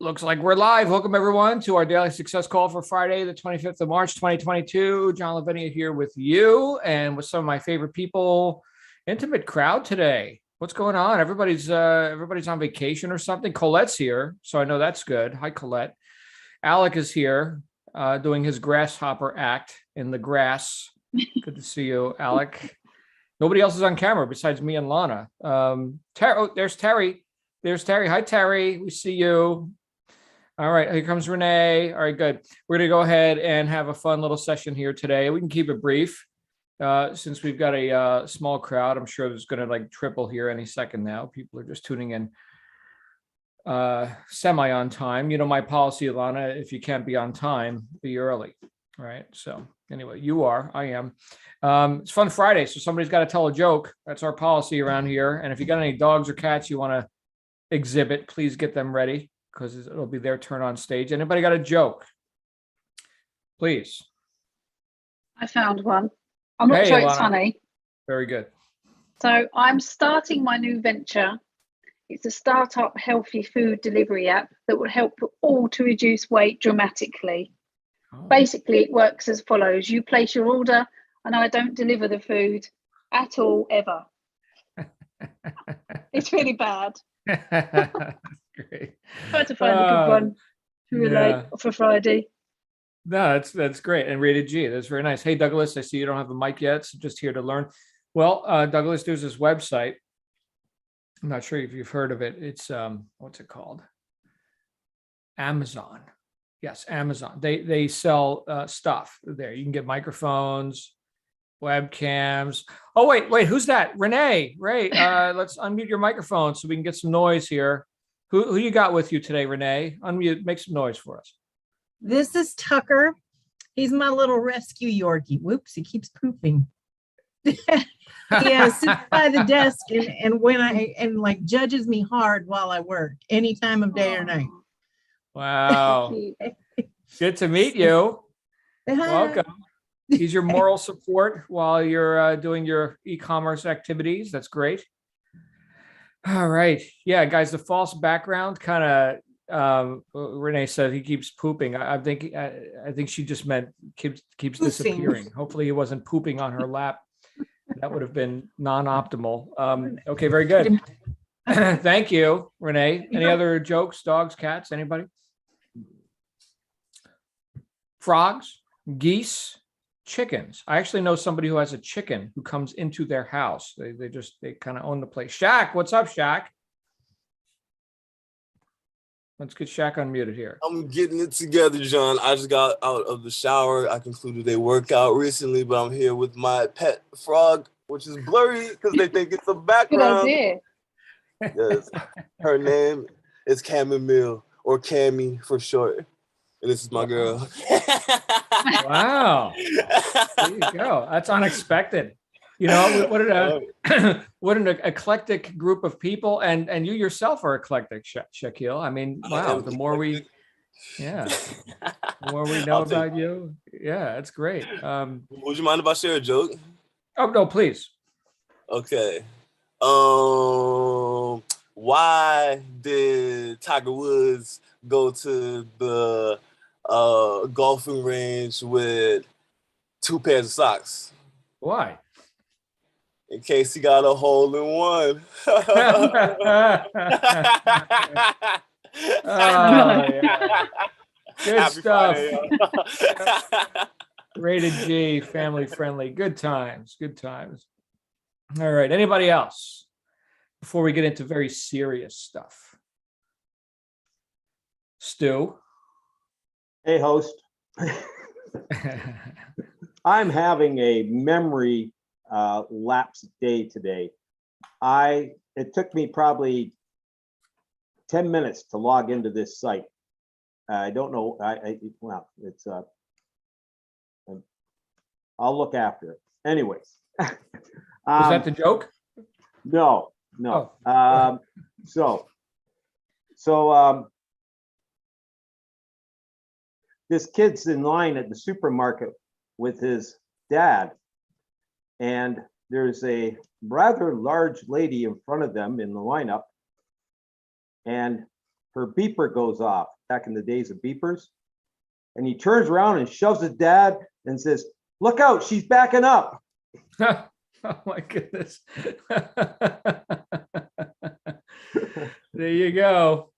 Looks like we're live. Welcome, everyone, to our daily success call for Friday, the 25th of March, 2022. John Lavinia here with you and with some of my favorite people. Intimate crowd today. What's going on? Everybody's on vacation or something. Colette's here, so I know that's good. Hi, Colette. Alec is here doing his grasshopper act in the grass. Good to see you, Alec. Nobody else is on camera besides me and Lana. There's Terry. There's Terry. Hi, Terry. We see you. All right, here comes Renee. All right, good. We're going to go ahead and have a fun little session here today. We can keep it brief since we've got a small crowd. I'm sure there's going to like triple here any second now. People are just tuning in semi on time. You know, my policy, Alana, if you can't be on time, be early. All right, so anyway, you are, I am. It's Fun Friday, so somebody's got to tell a joke. That's our policy around here. And if you got any dogs or cats you want to exhibit, please get them ready, because it'll be their turn on stage. Anybody got a joke? Please. I found one. I'm not sure Alana. it's funny. Very good. So I'm starting my new venture. It's a startup healthy food delivery app that will help all to reduce weight dramatically. Oh. Basically, it works as follows. You place your order and I don't deliver the food at all, ever. It's really bad. Great. Try to find a good one to relate for Friday. No, that's great. And rated G. That's very nice. Hey, Douglas, I see you don't have a mic yet, so just here to learn. Well, Douglas, there's this website. I'm not sure if you've heard of it. It's what's it called? Amazon. Yes, Amazon. They sell stuff there. You can get microphones, webcams. Oh, wait, who's that? Renee, Ray, let's unmute your microphone so we can get some noise here. Who you got with you today, Renee? Unmute, make some noise for us. This is Tucker. He's my little rescue Yorkie. Whoops, he keeps pooping. Yeah, sits by the desk and when like judges me hard while I work, any time of day or night. Wow. Good to meet you. Welcome. He's your moral support while you're doing your e-commerce activities. That's great. All right. Yeah, guys, the false background kind of Renee said he keeps pooping. I think she just meant keeps disappearing. Hopefully he wasn't pooping on her lap. That would have been non-optimal. Okay, very good. Thank you, Renee. Any other jokes, dogs, cats, anybody? Frogs, geese, chickens. I actually know somebody who has a chicken who comes into their house. They kind of own the place. Shaq, what's up, Shaq? Let's get Shaq unmuted here. I'm getting it together, John. I just got out of the shower. I concluded a workout recently, but I'm here with my pet frog, which is blurry because they think it's a background. Good idea. Yes. Her name is Chamomile, or Cammy for short. And this is my girl. Wow. There you go. That's unexpected. You know, what an eclectic group of people, and you yourself are eclectic, Shaquille. I mean, wow. The more we know about you, yeah, that's great. Would you mind if I share a joke? Oh no, please. Okay. Why did Tiger Woods go to the golfing range with 2 pairs of socks? Why? In case he got a hole in one. Yeah. Good Happy stuff. Friday, Rated G, family friendly. Good times. Good times. All right. Anybody else before we get into very serious stuff? Stu. Hey, host. I'm having a memory lapse day today. It took me probably 10 minutes to log into this site. I don't know. Well, it's I'll look after it. Anyways. Was that the joke? No. Oh. This kid's in line at the supermarket with his dad, and there's a rather large lady in front of them in the lineup, and her beeper goes off, back in the days of beepers. And he turns around and shoves his dad and says, "Look out, she's backing up." Oh my goodness. There you go.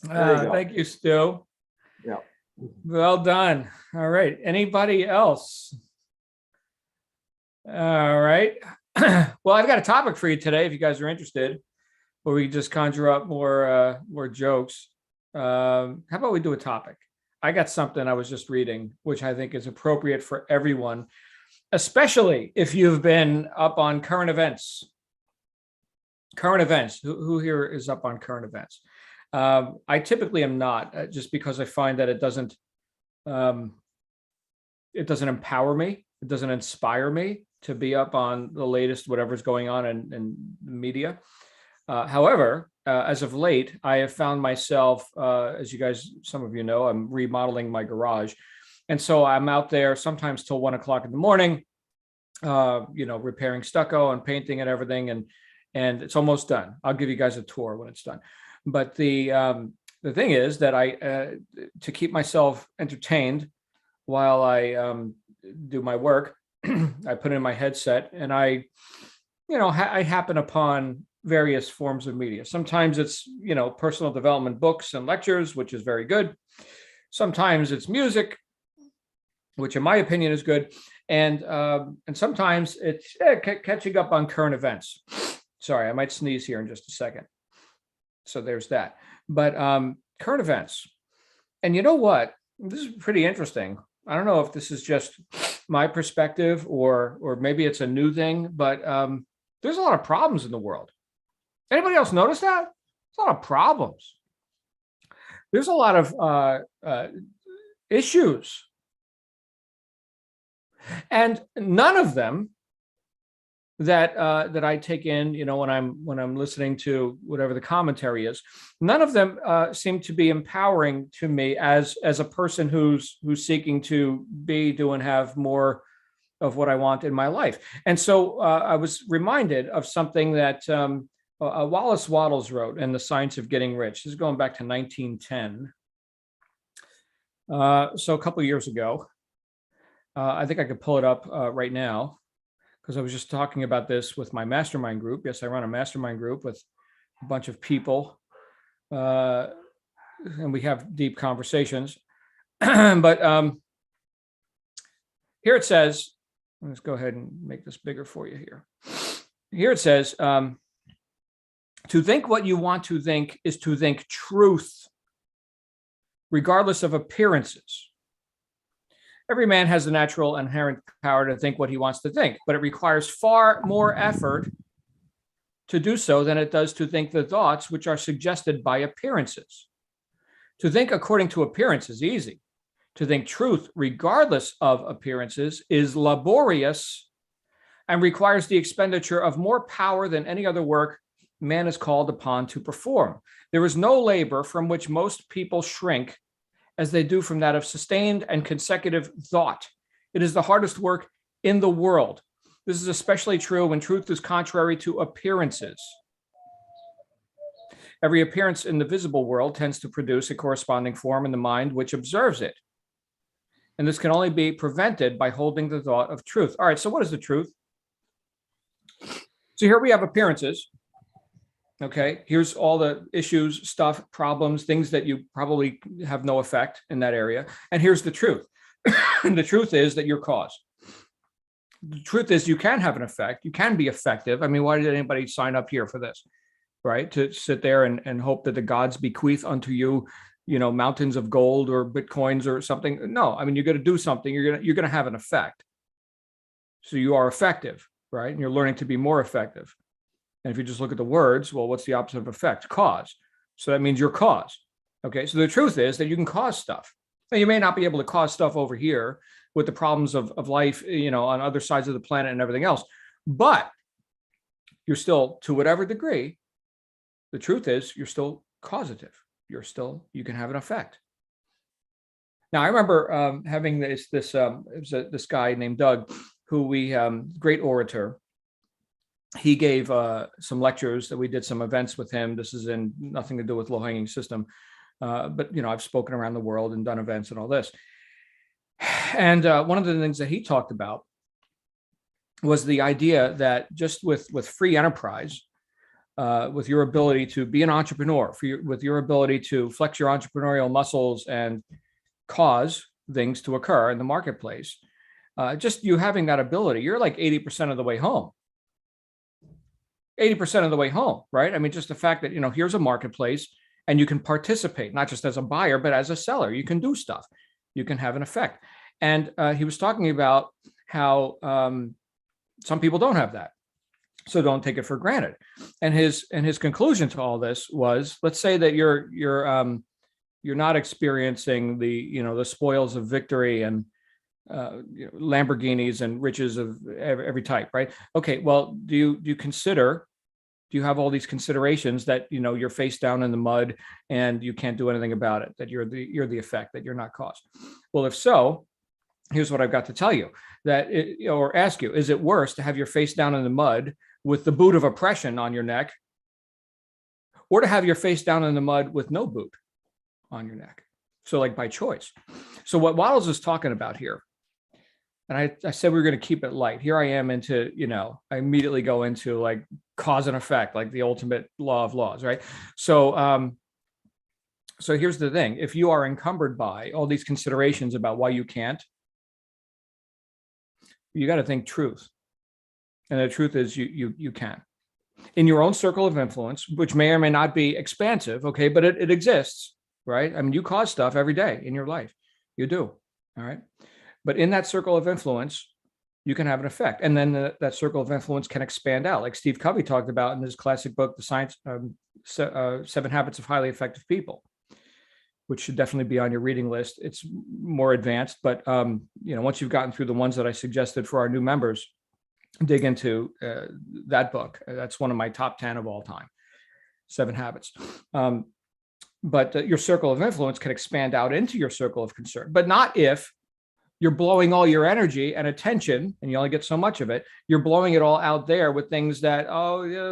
There you go. Thank you, Stu. Yeah. Well done. All right. Anybody else? All right. Well, I've got a topic for you today, if you guys are interested, where we just conjure up more jokes. How about we do a topic? I got something I was just reading, which I think is appropriate for everyone, especially if you've been up on current events. Current events. Who here is up on current events? I typically am not, just because I find that it doesn't empower me. It doesn't inspire me to be up on the latest whatever's going on in the media. However, as of late, I have found myself, as you guys, some of you know, I'm remodeling my garage. And so I'm out there sometimes till 1 o'clock in the morning, repairing stucco and painting and everything. And it's almost done. I'll give you guys a tour when it's done. But the thing is that to keep myself entertained while I do my work, I put in my headset and I happen upon various forms of media. Sometimes it's, personal development books and lectures, which is very good. Sometimes it's music, which in my opinion is good. And sometimes it's catching up on current events. Sorry, I might sneeze here in just a second. So there's that. But current events. And you know what? This is pretty interesting. I don't know if this is just my perspective or maybe it's a new thing, but there's a lot of problems in the world. Anybody else notice that? There's a lot of problems. There's a lot of issues. And none of them that I take in, when I'm listening to whatever the commentary is, none of them seem to be empowering to me as a person who's seeking to have more of what I want in my life. And so I was reminded of something that Wallace Wattles wrote in The Science of Getting Rich. This is going back to 1910. So a couple of years ago. I think I could pull it up right now, because I was just talking about this with my mastermind group. Yes, I run a mastermind group with a bunch of people, and we have deep conversations. But here it says, let's go ahead and make this bigger for you here. Here it says, to think what you want to think is to think truth, regardless of appearances. Every man has the natural inherent power to think what he wants to think, but it requires far more effort to do so than it does to think the thoughts which are suggested by appearances. To think according to appearance is easy. To think truth regardless of appearances is laborious and requires the expenditure of more power than any other work man is called upon to perform. There is no labor from which most people shrink as they do from that of sustained and consecutive thought. It is the hardest work in the world. This is especially true when truth is contrary to appearances. Every appearance in the visible world tends to produce a corresponding form in the mind which observes it. And this can only be prevented by holding the thought of truth. All right, so what is the truth? So here we have appearances. Okay, here's all the issues, stuff, problems, things that you probably have no effect in that area. And here's the truth. And the truth is that you're cause. The truth is you can have an effect. You can be effective. I mean, why did anybody sign up here for this, right? To sit there and hope that the gods bequeath unto you, mountains of gold or Bitcoins or something. No, I mean, you're going to do something. You're going to have an effect. So you are effective, right? And you're learning to be more effective. And if you just look at the words, well, what's the opposite of effect? Cause. So that means you're cause. Okay. So the truth is that you can cause stuff. Now, you may not be able to cause stuff over here with the problems of life, on other sides of the planet and everything else. But you're still, to whatever degree, the truth is you're still causative. You can have an effect. Now, I remember having this guy named Doug, who great orator. he gave some lectures that we did some events with him. This is in nothing to do with low-hanging system, but I've spoken around the world and done events and all this. And one of the things that he talked about was the idea that just with free enterprise, with your ability to be an entrepreneur, with your ability to flex your entrepreneurial muscles and cause things to occur in the marketplace, just you having that ability, you're like 80% of the way home. 80% of the way home, right? I mean, just the fact that, here's a marketplace and you can participate, not just as a buyer, but as a seller. You can do stuff. You can have an effect. And he was talking about how some people don't have that. So don't take it for granted. And his conclusion to all this was, let's say that you're not experiencing the spoils of victory and Lamborghinis and riches of every type, right? Okay, well, do you have all these considerations that you're face down in the mud and you can't do anything about it, that you're the effect, that you're not cause? Well, if so, here's what I've got to tell you, or ask you: is it worse to have your face down in the mud with the boot of oppression on your neck, or to have your face down in the mud with no boot on your neck? So like by choice. So what Wattles is talking about here, and I said we were going to keep it light. Here I am into, I immediately go into like cause and effect, like the ultimate law of laws, right? So, so here's the thing. If you are encumbered by all these considerations about why you can't, you got to think truth. And the truth is you can. In your own circle of influence, which may or may not be expansive, okay, but it exists, right? I mean, you cause stuff every day in your life. You do, all right? But in that circle of influence, you can have an effect. And then that circle of influence can expand out, like Steve Covey talked about in his classic book, The Science, 7 Habits of Highly Effective People, which should definitely be on your reading list. It's more advanced, but once you've gotten through the ones that I suggested for our new members, dig into that book. That's one of my top 10 of all time, 7 Habits. But your circle of influence can expand out into your circle of concern, but not if you're blowing all your energy and attention, and you only get so much of it. You're blowing it all out there with things that,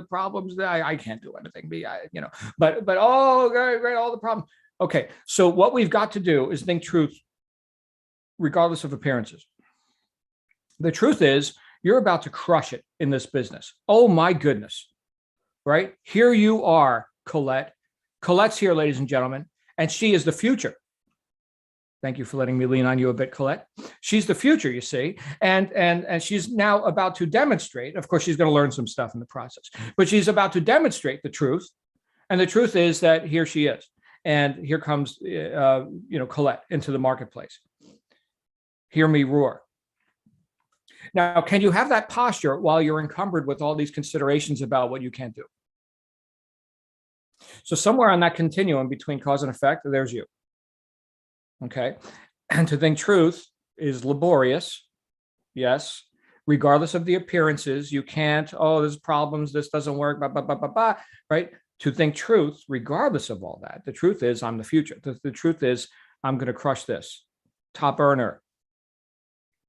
problems that I can't do anything. But great, all the problems. Okay, so what we've got to do is think truth, regardless of appearances. The truth is, you're about to crush it in this business. Oh my goodness, right? Here you are, Colette. Colette's here, ladies and gentlemen, and she is the future. Thank you for letting me lean on you a bit, Colette. She's the future, you see, and she's now about to demonstrate. Of course, she's going to learn some stuff in the process, but she's about to demonstrate the truth, and the truth is that here she is, and here comes, Colette into the marketplace. Hear me roar. Now, can you have that posture while you're encumbered with all these considerations about what you can't do? So somewhere on that continuum between cause and effect, there's you. Okay. And to think truth is laborious. Yes. Regardless of the appearances, you can't, there's problems, this doesn't work, right? To think truth, regardless of all that, the truth is I'm the future. The truth is I'm going to crush this. Top earner.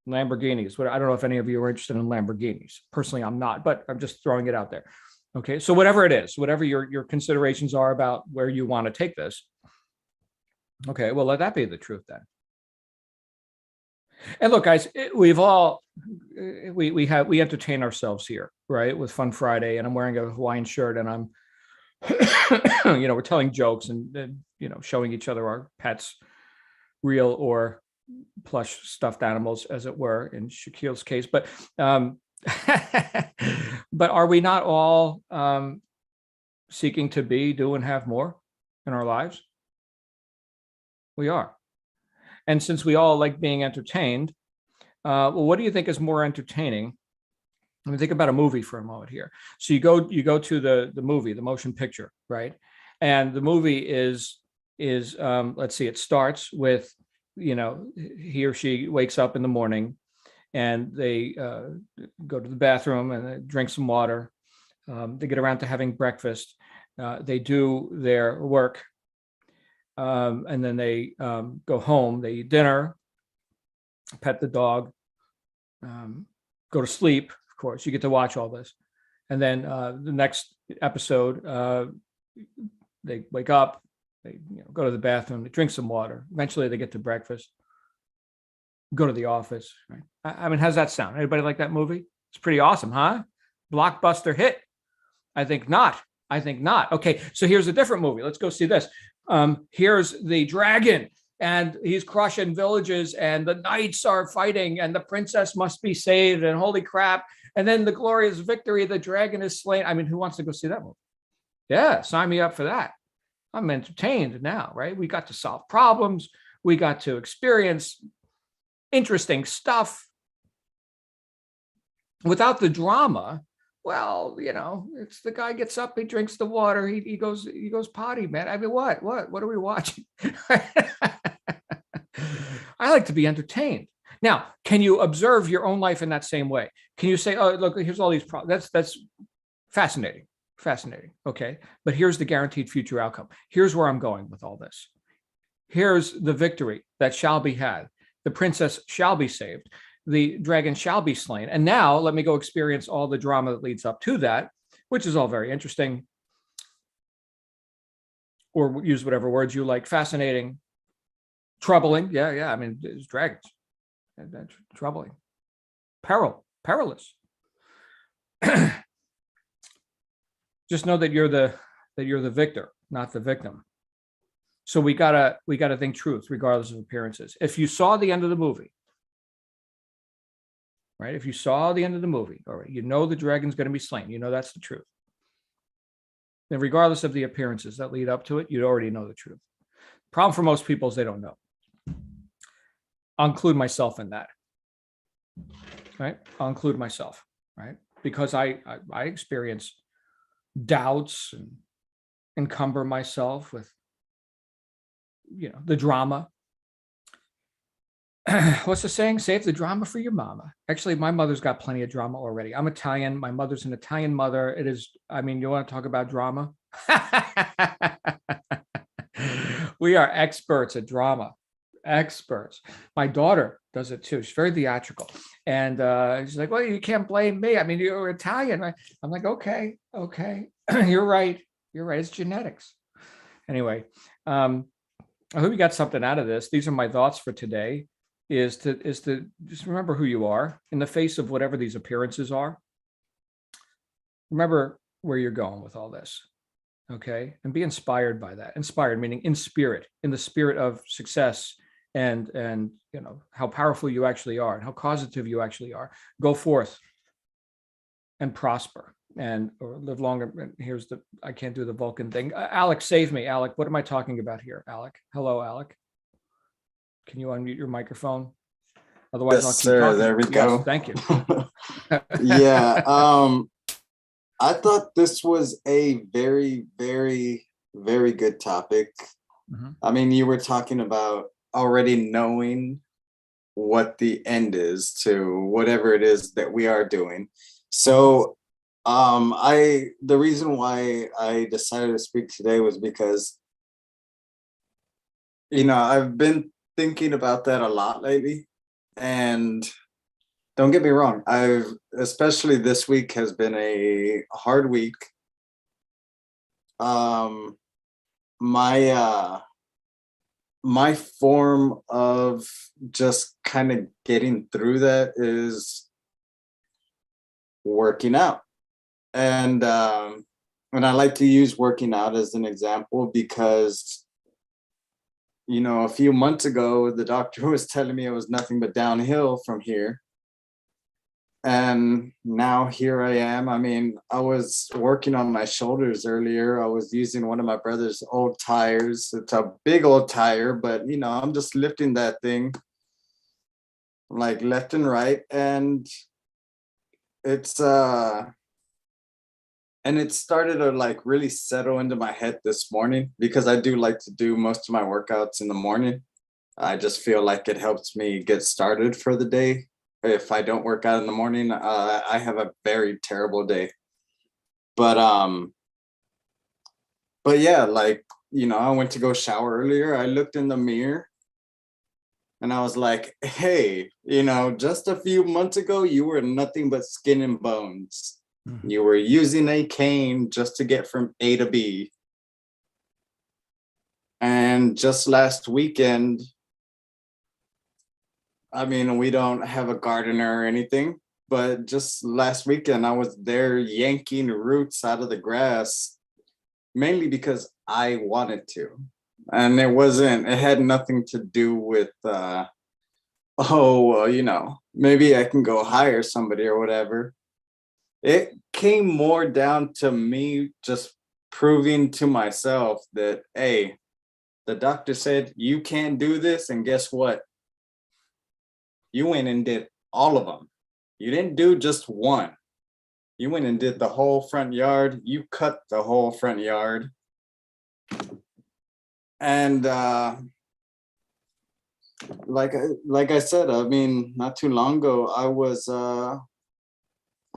Lamborghinis. I don't know if any of you are interested in Lamborghinis. Personally, I'm not, but I'm just throwing it out there. Okay. So whatever it is, whatever your considerations are about where you want to take this. Okay, well, let that be the truth then. And look, guys, we've all we entertain ourselves here, right? With Fun Friday, and I'm wearing a Hawaiian shirt, and I'm, we're telling jokes and showing each other our pets, real or plush stuffed animals, as it were, in Shaquille's case. But but are we not all seeking to be, do, and have more in our lives? We are. And since we all like being entertained, well, what do you think is more entertaining? Let me think about a movie for a moment here. So you go to the movie, the motion picture, right? And the movie is let's see, it starts with, he or she wakes up in the morning and they go to the bathroom and they drink some water. They get around to having breakfast. They do their work. And then they go home, they eat dinner, pet the dog, go to sleep. Of course, you get to watch all this. And then the next episode, they wake up, they go to the bathroom, they drink some water. Eventually, they get to breakfast, go to the office. Right? I mean, how's that sound? Anybody like that movie? It's pretty awesome, huh? Blockbuster hit. I think not. Okay, so here's a different movie. Let's go see this. Here's the dragon, and he's crushing villages, and the knights are fighting, and the princess must be saved, and holy crap. And then the glorious victory, the dragon is slain. I mean, who wants to go see that movie? Yeah, sign me up for that. I'm entertained now, right? We got to solve problems. We got to experience interesting stuff. Without the drama, well, it's the guy gets up, he drinks the water, he goes potty, man. I mean, what are we watching? I like to be entertained. Now, can you observe your own life in that same way? Can you say, oh, look, here's all these problems. That's fascinating. Okay. But here's the guaranteed future outcome. Here's where I'm going with all this. Here's the victory that shall be had. The princess shall be saved. The dragon shall be slain. And now let me go experience all the drama that leads up to that, which is all very interesting. Or use whatever words you like. Fascinating, troubling. Yeah. I mean, there's dragons. That's troubling. Perilous. Just know that you're the victor, not the victim. So we gotta think truth, regardless of appearances. If you saw the end of the movie, right? If you saw the end of the movie, all right, the dragon's going to be slain. That's the truth. Then, regardless of the appearances that lead up to it, you already know the truth. Problem for most people is they don't know. I'll include myself in that. Right? I'll include myself, right? Because I experience doubts and encumber myself with the drama. What's the saying? Save the drama for your mama. Actually, my mother's got plenty of drama already. I'm Italian. My mother's an Italian mother. It is, you want to talk about drama? We are experts at drama. Experts. My daughter does it too. She's very theatrical. And she's like, well, you can't blame me. I mean, you're Italian, right? I'm like, okay. You're right. It's genetics. Anyway, I hope you got something out of this. These are my thoughts for today. Is to just remember who you are in the face of whatever these appearances are. Remember where you're going with all this, okay? And be inspired by that. Inspired meaning in the spirit of success, and how powerful you actually are and how causative you actually are. Go forth and prosper or live longer. And I can't do the Vulcan thing. Alec, save me. Alec, what am I talking about here? Alec, hello, Alec. Can you unmute your microphone? Otherwise, yes, I'll keep sir. talking. There we go. Yes, thank you. Yeah. I thought this was a very, very, very good topic. Mhm. I mean, you were talking about already knowing what the end is to whatever it is that we are doing. So the reason why I decided to speak today was because I've been thinking about that a lot lately, and don't get me wrong, especially this week has been a hard week. My form of just kind of getting through that is working out. And I like to use working out as an example because a few months ago, the doctor was telling me it was nothing but downhill from here. And now here I am. I mean, I was working on my shoulders earlier. I was using one of my brother's old tires. It's a big old tire, but I'm just lifting that thing like left and right. And it started to like really settle into my head this morning, because I do like to do most of my workouts in the morning. I just feel like it helps me get started for the day. If I don't work out in the morning, I have a very terrible day. But yeah, like, I went to go shower earlier. I looked in the mirror and I was like, hey, just a few months ago, you were nothing but skin and bones. You were using a cane just to get from A to B. And just last weekend, I mean, we don't have a gardener or anything, but just last weekend, I was there yanking roots out of the grass, mainly because I wanted to. And it had nothing to do with, maybe I can go hire somebody or whatever. It came more down to me just proving to myself that, hey, the doctor said you can't do this, and guess what? You went and did all of them. You didn't do just one. You went and did the whole front yard. You cut the whole front yard. And like I said, I mean, not too long ago, I was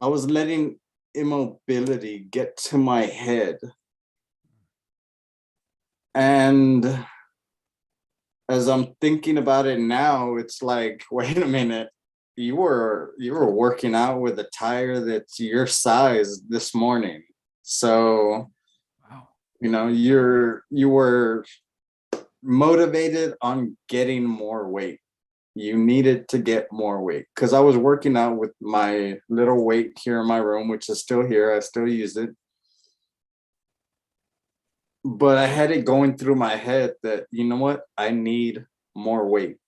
letting immobility get to my head. And as I'm thinking about it now, it's like, wait a minute, you were working out with a tire that's your size this morning. So, Wow. you were motivated on getting more weight. You needed to get more weight, because I was working out with my little weight here in my room, which is still here. I still use it. But I had it going through my head that, you know what, I need more weight.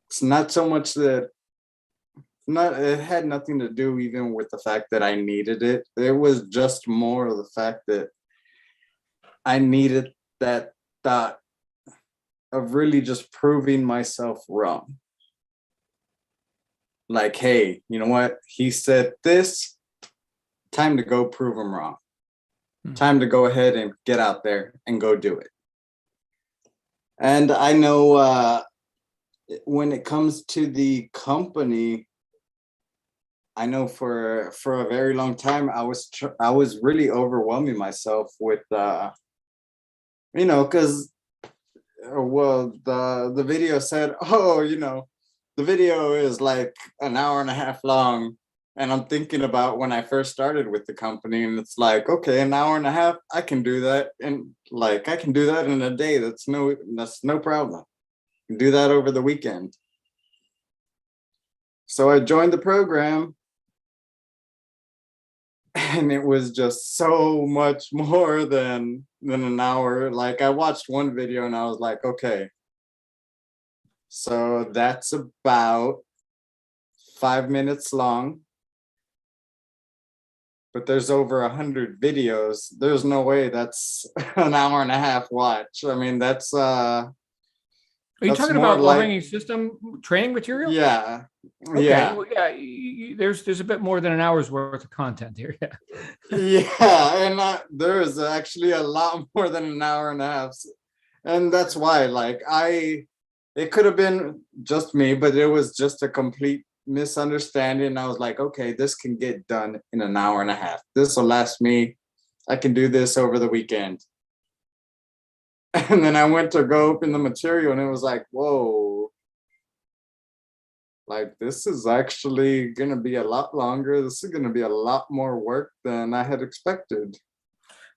It's not so much that, it had nothing to do even with the fact that I needed it. It was just more of the fact that I needed that thought of really just proving myself wrong. Like, hey, you know what? He said this, time to go prove him wrong. Time to go ahead and get out there and go do it. And I know when it comes to the company, I know for a very long time, I was really overwhelming myself with, because, well, the video said, oh, the video is like an hour and a half long. And I'm thinking about when I first started with the company, and it's like, okay, an hour and a half, I can do that. And like, I can do that in a day. That's no problem. I can do that over the weekend. So I joined the program, and it was just so much more than an hour. Like, I watched one video and I was like, okay, so that's about 5 minutes long. But there's over 100 videos. There's no way that's an hour and a half watch. I mean, that's Are you that's talking more about like- low-hanging system training material? yeah. Okay. Yeah. Well, yeah. There's a bit more than an hour's worth of content here. Yeah. Yeah, and there is actually a lot more than an hour and a half. And that's why, like, it could have been just me, but it was just a complete misunderstanding. I was like, okay, this can get done in an hour and a half. This will last me. I can do this over the weekend. And then I went to go open the material, and it was like, whoa, like, this is actually going to be a lot longer. This is going to be a lot more work than I had expected.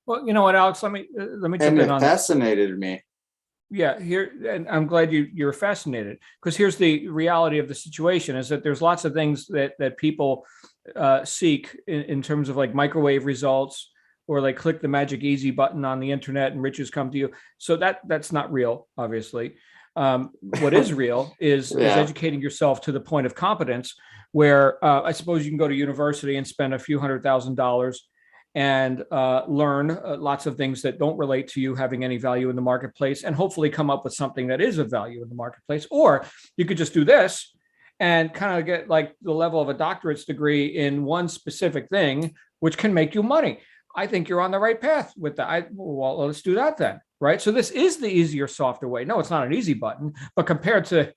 Well, you know what, Alex, let me jump And in it on that. fascinated me. Yeah, here, and I'm glad you're fascinated, because here's the reality of the situation is that there's lots of things that people seek in terms of like microwave results, or like click the magic easy button on the internet and riches come to you. So that's not real, obviously. What is real is educating yourself to the point of competence, where I suppose you can go to university and spend a few $100,000 and learn lots of things that don't relate to you having any value in the marketplace, and hopefully come up with something that is of value in the marketplace. Or you could just do this and kind of get like the level of a doctorate's degree in one specific thing, which can make you money. I think you're on the right path with that. Well, let's do that then, right? So this is the easier, softer way. No, it's not an easy button, but compared to,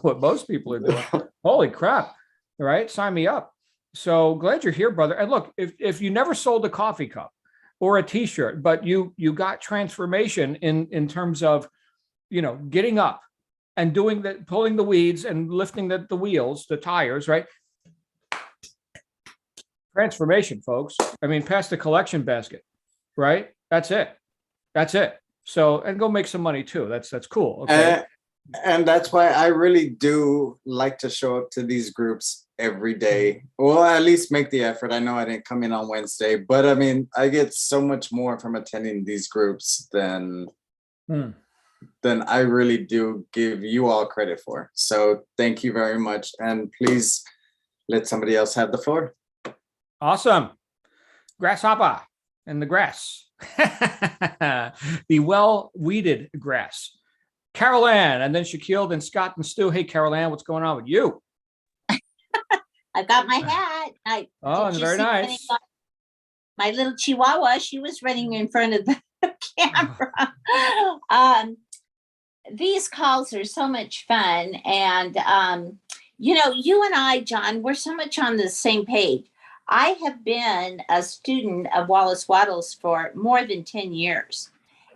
what most people are doing, holy crap, right? Sign me up. So glad you're here, brother. And look, if you never sold a coffee cup or a t-shirt, but you got transformation in terms of, getting up and doing that, pulling the weeds and lifting the wheels, the tires, right? Transformation, folks. I mean, pass the collection basket, right? That's it. That's it. So, and go make some money too. That's cool. Okay. And that's why I really do like to show up to these groups every day. Well, at least make the effort. I know I didn't come in on Wednesday, but I mean, I get so much more from attending these groups than I really do give you all credit for. So thank you very much. And please let somebody else have the floor. Awesome. Grasshopper in the grass. The well-weeded grass. Carol Ann, and then Shaquille, then Scott and Stu. Hey, Carol Ann, what's going on with you? I got my hat. Oh, did you very see when nice. my little Chihuahua, she was running in front of the camera. These calls are so much fun. And, you know, you and I, John, we're so much on the same page. I have been a student of Wallace Wattles for more than 10 years.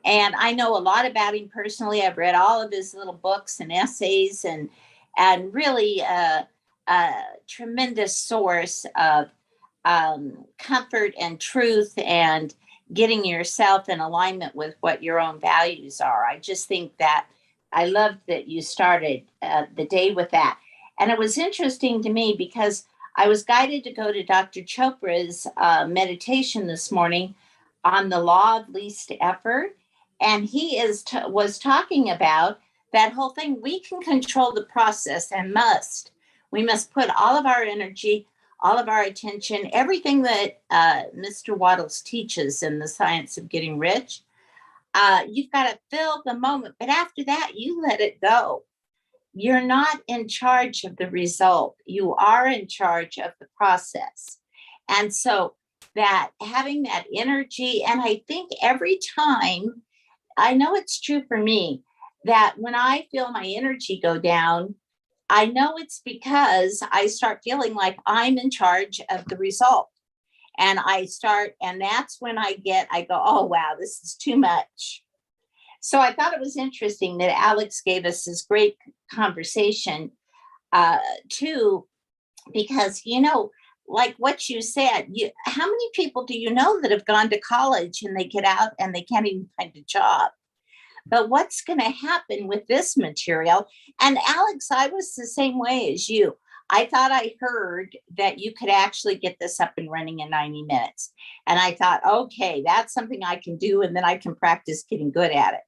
And I know a lot about him personally. I've read all of his little books and essays, and really a tremendous source of comfort and truth and getting yourself in alignment with what your own values are. I just think that I loved that you started the day with that. And it was interesting to me because I was guided to go to Dr. Chopra's meditation this morning on the law of least effort. And he was talking about that whole thing. We can control the process and must. We must put all of our energy, all of our attention, everything that Mr. Wattles teaches in the science of getting rich. You've got to fill the moment. But after that, you let it go. You're not in charge of the result. You are in charge of the process. And so that having that energy, and I think every time, I know it's true for me, that when I feel my energy go down, I know it's because I start feeling like I'm in charge of the result. And and that's when I go, oh, wow, this is too much. So I thought it was interesting that Alex gave us this great conversation too, because, you know, like what you said, how many people do you know that have gone to college and they get out and they can't even find a job? But what's going to happen with this material? And Alex, I was the same way as you. I thought I heard that you could actually get this up and running in 90 minutes. And I thought, okay, that's something I can do. And then I can practice getting good at it.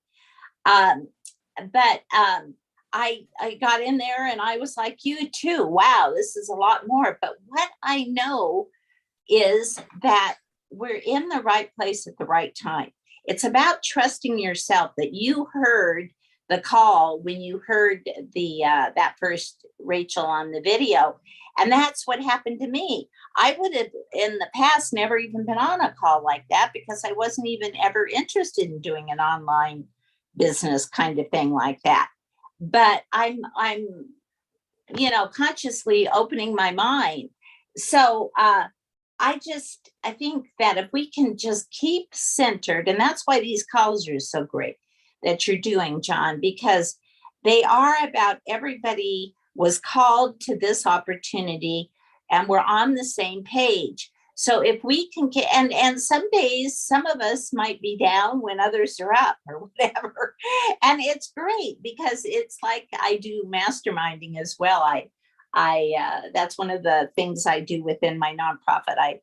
But I got in there and I was like you too. Wow, this is a lot more. But what I know is that we're in the right place at the right time. It's about trusting yourself, that you heard the call when you heard that first Rachel on the video. And that's what happened to me. I would have in the past never even been on a call like that because I wasn't even ever interested in doing an online business kind of thing like that. But I'm consciously opening my mind. So I think that if we can just keep centered, and that's why these calls are so great that you're doing, John, because they are about everybody was called to this opportunity and we're on the same page. So if we can get, and some days, some of us might be down when others are up or whatever. And it's great because it's like I do masterminding as well. That's one of the things I do within my nonprofit. I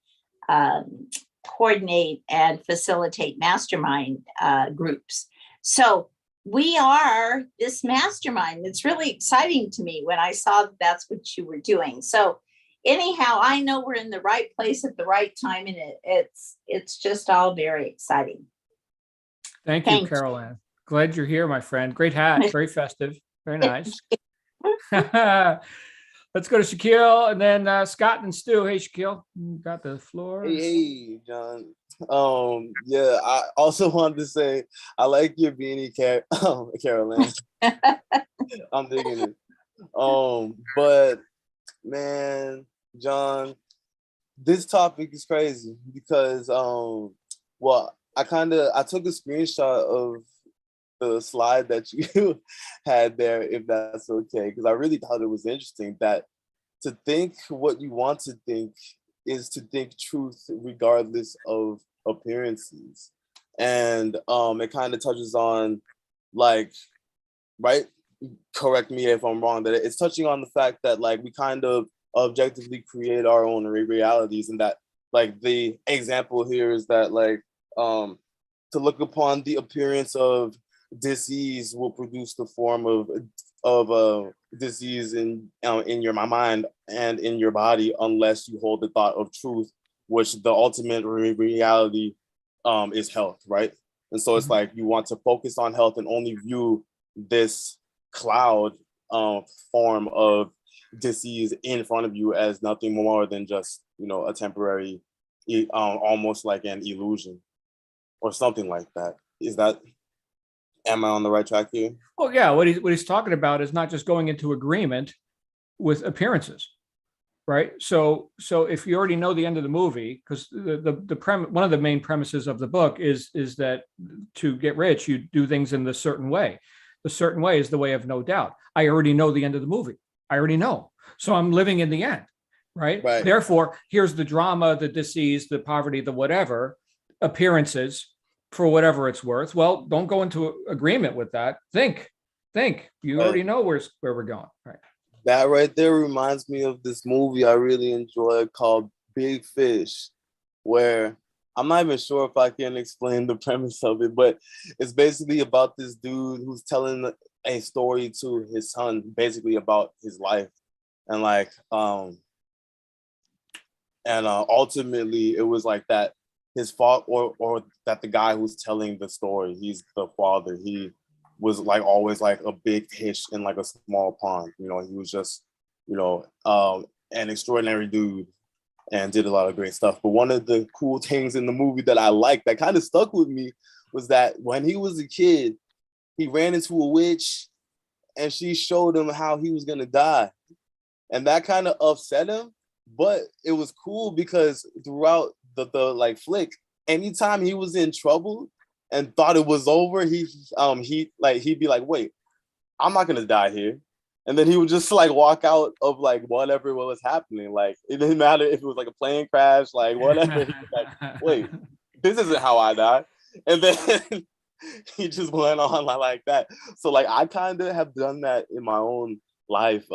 coordinate and facilitate mastermind groups. So we are this mastermind. It's really exciting to me when I saw that that's what you were doing. So anyhow, I know we're in the right place at the right time, and it's just all very exciting. Thank you, Carol Ann. Glad you're here, my friend. Great hat, very festive, very nice. Let's go to Shaquille and then Scott and Stu. Hey, Shaquille, you got the floor. Hey, John. Yeah, I also wanted to say I like your beanie, Carolyn. I'm digging it. But man, John, this topic is crazy because well, I took a screenshot of the slide that you had there, if that's okay, because I really thought it was interesting that to think what you want to think is to think truth regardless of appearances. And it kind of touches on, like, right, correct me if I'm wrong, that it's touching on the fact that, like, we kind of objectively create our own realities, and that, like, the example here is that, like, to look upon the appearance of disease will produce the form of disease in your mind and in your body, unless you hold the thought of truth, which the ultimate reality is health, right? And so it's like you want to focus on health and only view this cloud form of disease in front of you as nothing more than just, you know, a temporary, almost like an illusion or something like that. Am I on the right track here? Well, yeah, what he's talking about is not just going into agreement with appearances, right? So if you already know the end of the movie, because one of the main premises of the book is that to get rich, you do things in the certain way. The certain way is the way of no doubt. I already know the end of the movie. I already know. So I'm living in the end, right? Therefore, here's the drama, the disease, the poverty, the whatever, appearances, for whatever it's worth. Well, don't go into agreement with that. Think. You already know where we're going, right? That right there reminds me of this movie I really enjoy called Big Fish, where I'm not even sure if I can explain the premise of it, but it's basically about this dude who's telling a story to his son, basically about his life. And like, ultimately it was like that his fault, or that the guy who's telling the story, he's the father, he was like always like a big fish in like a small pond. You know, he was just, you know, an extraordinary dude and did a lot of great stuff. But one of the cool things in the movie that I liked, that kind of stuck with me, was that when he was a kid, he ran into a witch and she showed him how he was gonna die. And that kind of upset him, but it was cool because throughout the like flick, anytime he was in trouble and thought it was over, he'd be like, wait, I'm not gonna die here. And then he would just like walk out of like whatever was happening. Like it didn't matter if it was like a plane crash, like whatever. He was like, wait, this isn't how I die. And then he just went on like that. So like I kind of have done that in my own life.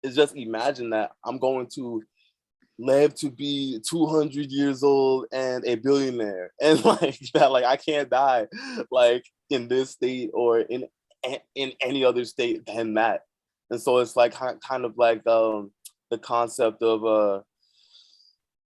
It's just imagine that I'm going to live to be 200 years old and a billionaire, and like that, like I can't die like in this state or in any other state than that. And so it's like kind of like the concept of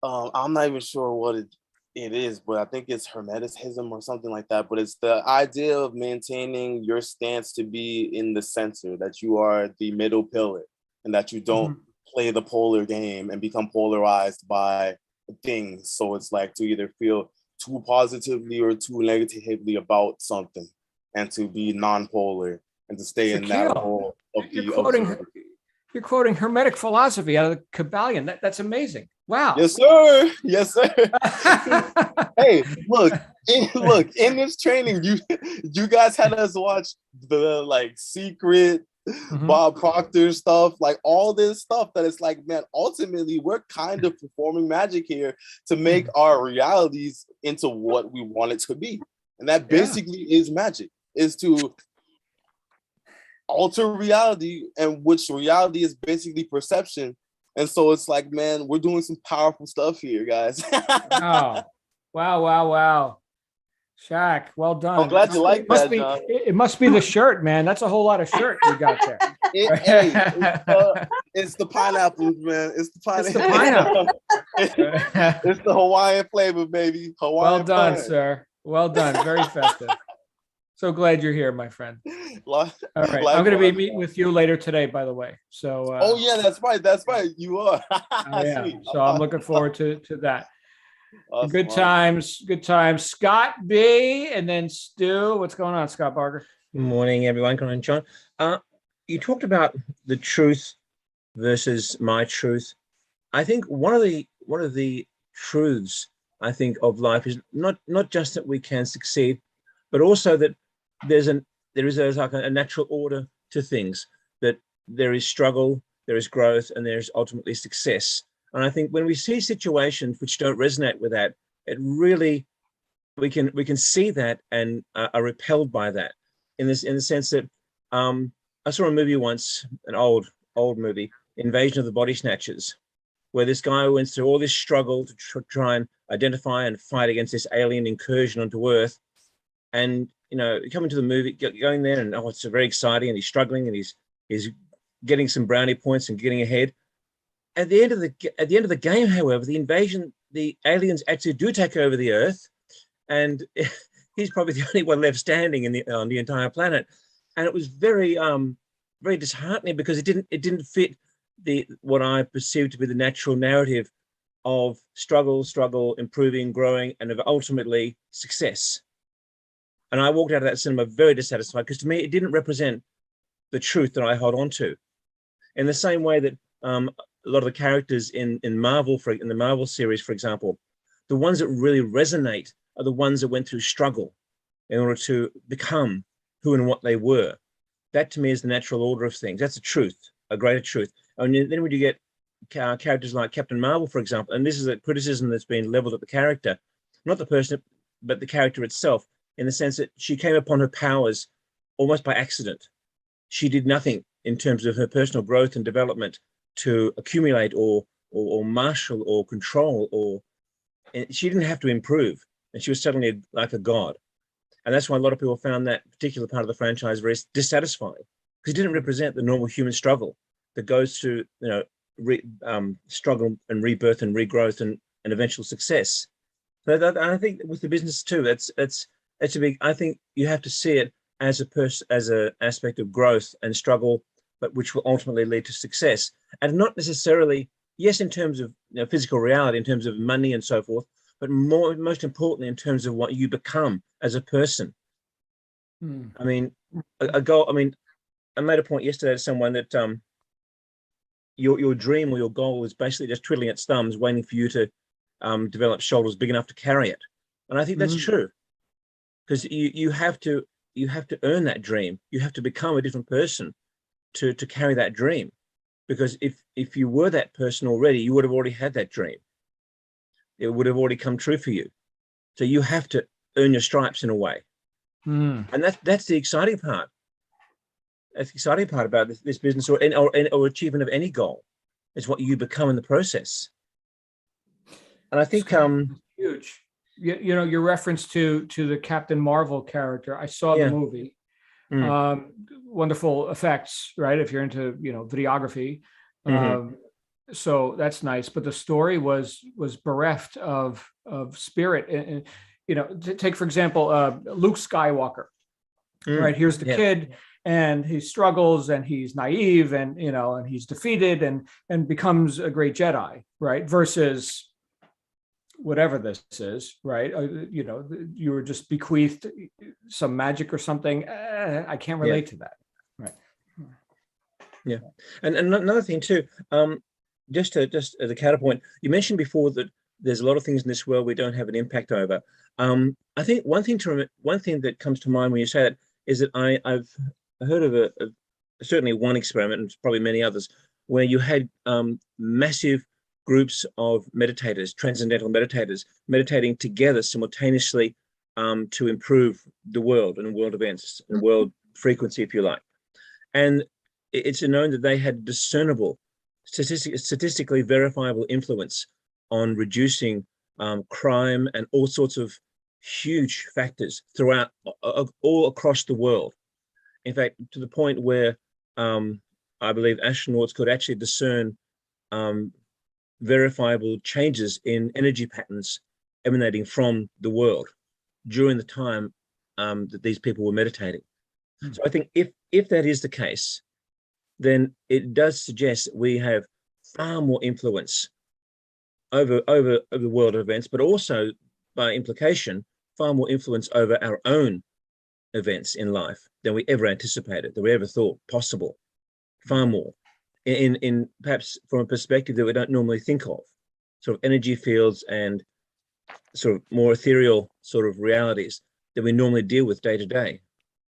I'm not even sure what it is, but I think it's Hermeticism or something like that. But it's the idea of maintaining your stance to be in the center, that you are the middle pillar, and that you don't play the polar game and become polarized by things. So it's like to either feel too positively or too negatively about something, and to be non-polar and to stay in that role of the observer. You're quoting Hermetic philosophy out of the Kabbalion. That's amazing. Wow. Yes, sir. Yes, sir. Hey, look, in this training, you guys had us watch the like secret Bob Proctor stuff, like all this stuff that it's like, man, ultimately we're kind of performing magic here to make our realities into what we want it to be. And that basically is magic, is to alter reality, and which reality is basically perception. And so it's like, man, we're doing some powerful stuff here, guys. Wow. Shaq, well done. I'm glad you like that, John. It must be the shirt, man. That's a whole lot of shirt you got there. It's the pineapples, man. It's the pineapple. It's the Hawaiian flavor, baby. Well done, sir. Well done. Very festive. So glad you're here, my friend. All right. I'm going to be meeting with you later today, by the way. So. Oh yeah, that's right. You are. Yeah. So I'm looking forward to that. Awesome. Good times. Scott B, and then Stu. What's going on, Scott Barker? Good morning, everyone. Good morning, John. You talked about the truth versus my truth. I think one of the truths I think of life is not just that we can succeed, but also that there is like a natural order to things. That there is struggle, there is growth, and there is ultimately success. And I think when we see situations which don't resonate with that, it really, we can see that and are repelled by that in the sense that I saw a movie once, an old movie, Invasion of the Body Snatchers, where this guy went through all this struggle to try and identify and fight against this alien incursion onto Earth. And, coming to the movie, going there, and it's very exciting, and he's struggling, and he's getting some brownie points and getting ahead. At the end of the game, however, the aliens actually do take over the Earth, and he's probably the only one left standing on the entire planet. And it was very very disheartening because it didn't fit what I perceived to be the natural narrative of struggle, improving, growing, and of ultimately success. And I walked out of that cinema very dissatisfied because to me it didn't represent the truth that I hold on to. In the same way that a lot of the characters in Marvel, in the Marvel series, for example, the ones that really resonate are the ones that went through struggle in order to become who and what they were. That to me is the natural order of things. That's the truth, a greater truth. And then when you get characters like Captain Marvel, for example, and this is a criticism that's been leveled at the character, not the person, but the character itself, in the sense that she came upon her powers almost by accident. She did nothing in terms of her personal growth and development to accumulate or marshal or control, and she didn't have to improve, and she was suddenly like a god. And that's why a lot of people found that particular part of the franchise very dissatisfying, because it didn't represent the normal human struggle that goes through, struggle and rebirth and regrowth and eventual success. So I think with the business too, it's a big. I think you have to see it as an aspect of growth and struggle, but which will ultimately lead to success, and not necessarily, yes, in terms of physical reality, in terms of money and so forth, but most importantly in terms of what you become as a person. I mean, a goal. I mean, I made a point yesterday to someone that your dream or your goal is basically just twiddling its thumbs, waiting for you to develop shoulders big enough to carry it. And I think that's true, because you have to earn that dream. You have to become a different person to carry that dream, because if you were that person already, you would have already had that dream. It would have already come true for you. So you have to earn your stripes in a way. And that's the exciting part. That's the exciting part about this business or achievement of any goal. It's what you become in the process. And I think huge. Your reference to the Captain Marvel character. I saw the movie. Wonderful effects, right? If you're into videography. So that's nice, but the story was bereft of spirit. And take for example Luke Skywalker, right? Here's the kid, and he struggles, and he's naive, and and he's defeated, and becomes a great Jedi, right? Versus whatever this is, right? You were just bequeathed some magic or something. I can't relate to that, right? Yeah, and another thing too. Just as a counterpoint, you mentioned before that there's a lot of things in this world we don't have an impact over. I think one thing that comes to mind when you say that is that I've heard of certainly one experiment, and probably many others, where you had massive groups of meditators, transcendental meditators, meditating together simultaneously to improve the world and world events and world frequency, if you like. And it's known that they had discernible, statistically verifiable influence on reducing crime and all sorts of huge factors throughout, all across the world. In fact, to the point where I believe astronauts could actually discern verifiable changes in energy patterns emanating from the world during the time that these people were meditating. So I think if that is the case, then it does suggest that we have far more influence over the world events, but also by implication, far more influence over our own events in life than we ever anticipated, than we ever thought possible. Far more, in perhaps from a perspective that we don't normally think of, sort of energy fields and sort of more ethereal sort of realities that we normally deal with day to day.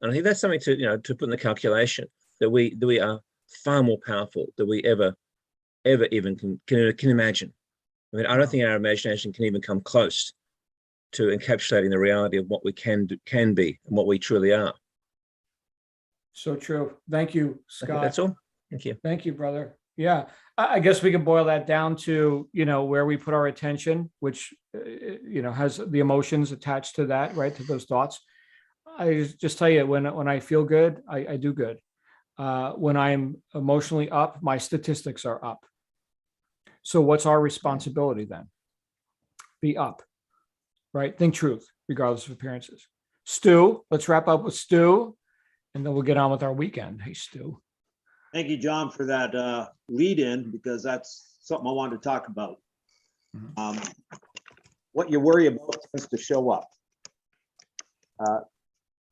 And I think that's something to put in the calculation, that we are far more powerful than we ever ever even can imagine. I mean, I don't think our imagination can even come close to encapsulating the reality of what we can be and what we truly are. So true. Thank you, Okay, Scott. that's all. Thank you. Thank you, brother. Yeah, I guess we can boil that down to, where we put our attention, which, has the emotions attached to that, right? To those thoughts. I just tell you, when I feel good, I do good. When I'm emotionally up, my statistics are up. So what's our responsibility then? Be up, right? Think truth, regardless of appearances. Stu, let's wrap up with Stu, and then we'll get on with our weekend. Hey, Stu. Thank you, John, for that lead in, because that's something I wanted to talk about. What you worry about tends to show up.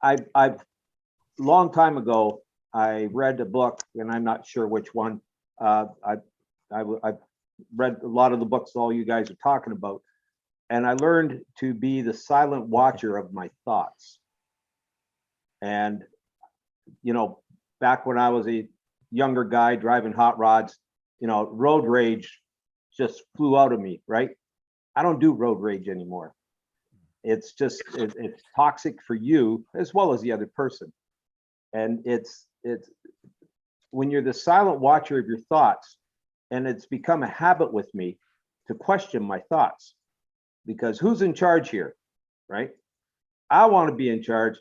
I've long time ago, I read a book, and I'm not sure which one. I've read a lot of the books all you guys are talking about, and I learned to be the silent watcher of my thoughts. And, back when I was a younger guy driving hot rods, road rage just flew out of me, right? I don't do road rage anymore. It's just, it's toxic for you as well as the other person. And it's when you're the silent watcher of your thoughts, and it's become a habit with me to question my thoughts, because who's in charge here, right? I want to be in charge,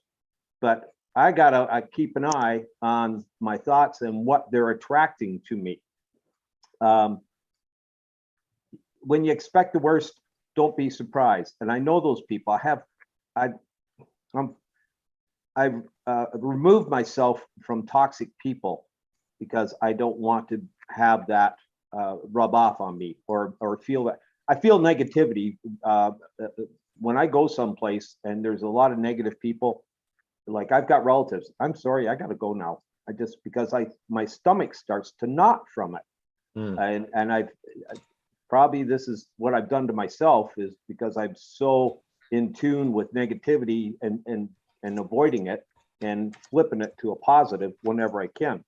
but I keep an eye on my thoughts and what they're attracting to me. When you expect the worst, don't be surprised. And I know those people. I've removed myself from toxic people because I don't want to have that rub off on me or feel that. I feel negativity when I go someplace and there's a lot of negative people. Like, I've got relatives. I'm sorry, I got to go now. Because my stomach starts to knot from it. And I've probably, this is what I've done to myself, is because I'm so in tune with negativity and avoiding it and flipping it to a positive whenever I can.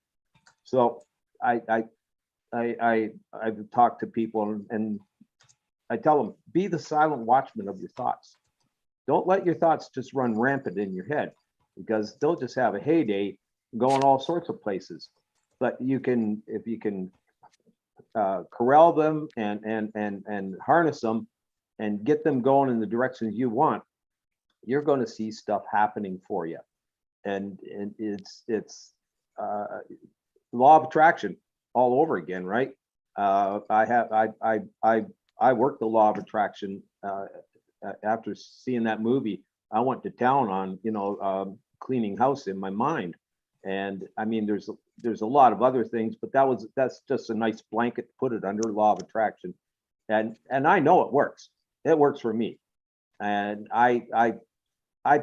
So I've talked to people and I tell them, be the silent watchman of your thoughts. Don't let your thoughts just run rampant in your head, because they'll just have a heyday going all sorts of places. But if you can corral them and harness them and get them going in the directions you want, you're going to see stuff happening for you. And it's law of attraction all over again, right? I worked the law of attraction after seeing that movie. I went to town on cleaning house in my mind. And I mean, there's a lot of other things, but that's just a nice blanket to put it under, law of attraction. And I know it works. It works for me. And I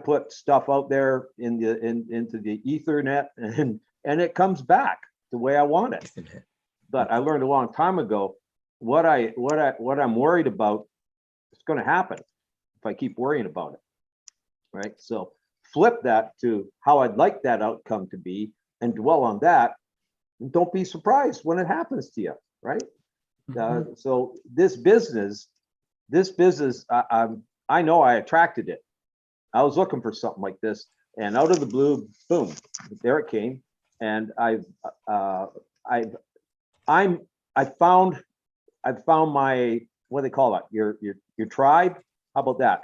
put stuff out there into the Ethernet, and it comes back the way I want it. But I learned a long time ago, what I'm worried about is going to happen if I keep worrying about it. Right? So flip that to how I'd like that outcome to be and dwell on that. And don't be surprised when it happens to you, right? So this business, I know I attracted it. I was looking for something like this, and out of the blue, boom, there it came. And I've found my, what do they call it? Your tribe. How about that?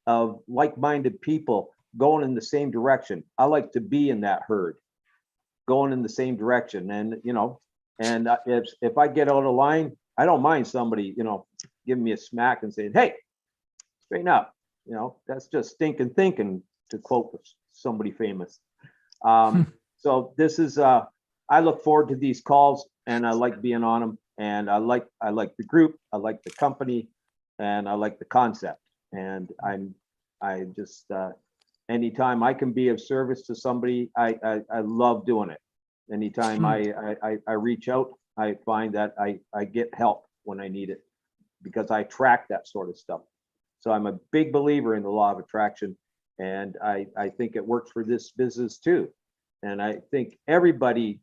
Of like-minded people going in the same direction. I like to be in that herd, going in the same direction. And if I get out of line, I don't mind somebody giving me a smack and saying, "Hey, straighten up." That's just stinking thinking, to quote somebody famous. So this is I look forward to these calls, and I like being on them. And I like the group, I like the company, and I like the concept. And I just anytime I can be of service to somebody, I love doing it. Anytime I reach out, I find that I get help when I need it, because I track that sort of stuff. So I'm a big believer in the law of attraction, and I think it works for this business too. And I think everybody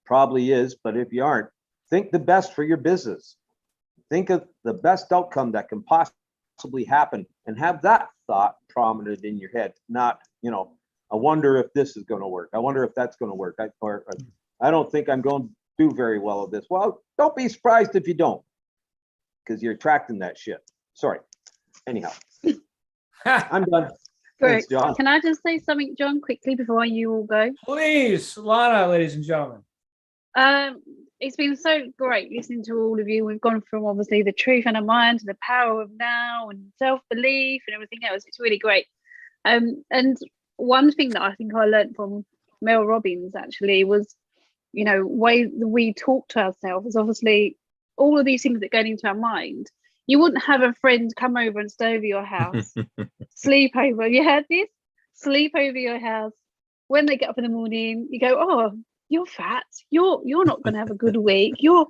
probably is, but if you aren't, Think the best for your business. Think of the best outcome that can possibly happen and have that thought prominent in your head, not, I wonder if this is going to work. I wonder if that's going to work. I don't think I'm going to do very well at this. Well, don't be surprised if you don't, because you're attracting that shit. Sorry. Anyhow, I'm done. Great. Thanks, John. Can I just say something, John, quickly before you all go? Please, Lana, ladies and gentlemen. It's been so great listening to all of you. We've gone from obviously the truth and a mind to the power of now and self-belief and everything else. It's really great. And one thing that I think I learned from Mel Robbins actually was, way that we talk to ourselves. Obviously, all of these things that go into our mind. You wouldn't have a friend come over and stay over your house, sleep over. Have you heard this? Sleep over your house. When they get up in the morning, you go, "Oh, you're fat. You're not going to have a good week. You're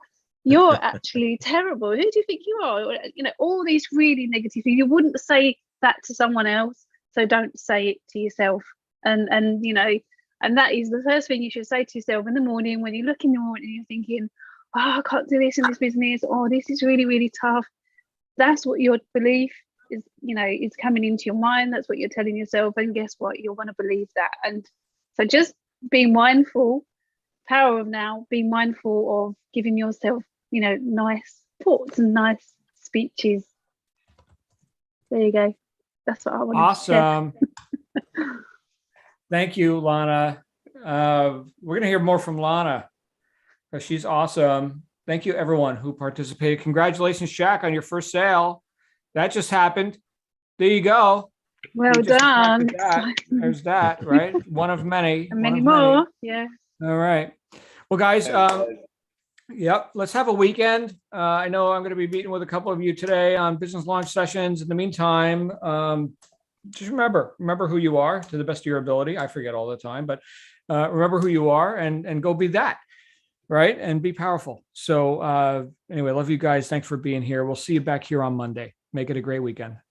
actually terrible. Who do you think you are?" All these really negative things. You wouldn't say that to someone else, so don't say it to yourself. And that is the first thing you should say to yourself in the morning when you look in the morning and you're thinking, "Oh, I can't do this in this business. Oh, this is really, really tough." That's what your belief is, is coming into your mind. That's what you're telling yourself. And guess what? You're going to believe that. And so just be mindful, power of now, be mindful of giving yourself, nice thoughts and nice speeches. There you go. That's what I want Awesome. Thank you, Lana. We're going to hear more from Lana because she's awesome. Thank you, everyone who participated. Congratulations, Shaq, on your first sale. That just happened. There you go. Well We just done. attracted that. There's that, right? One of many. And one many of more. Yeah. All right. Well, guys, yep, let's have a weekend. I know I'm going to be meeting with a couple of you today on business launch sessions. In the meantime, just remember who you are to the best of your ability. I forget all the time, but remember who you are and go be that. Right. And be powerful. So anyway, love you guys. Thanks for being here. We'll see you back here on Monday. Make it a great weekend.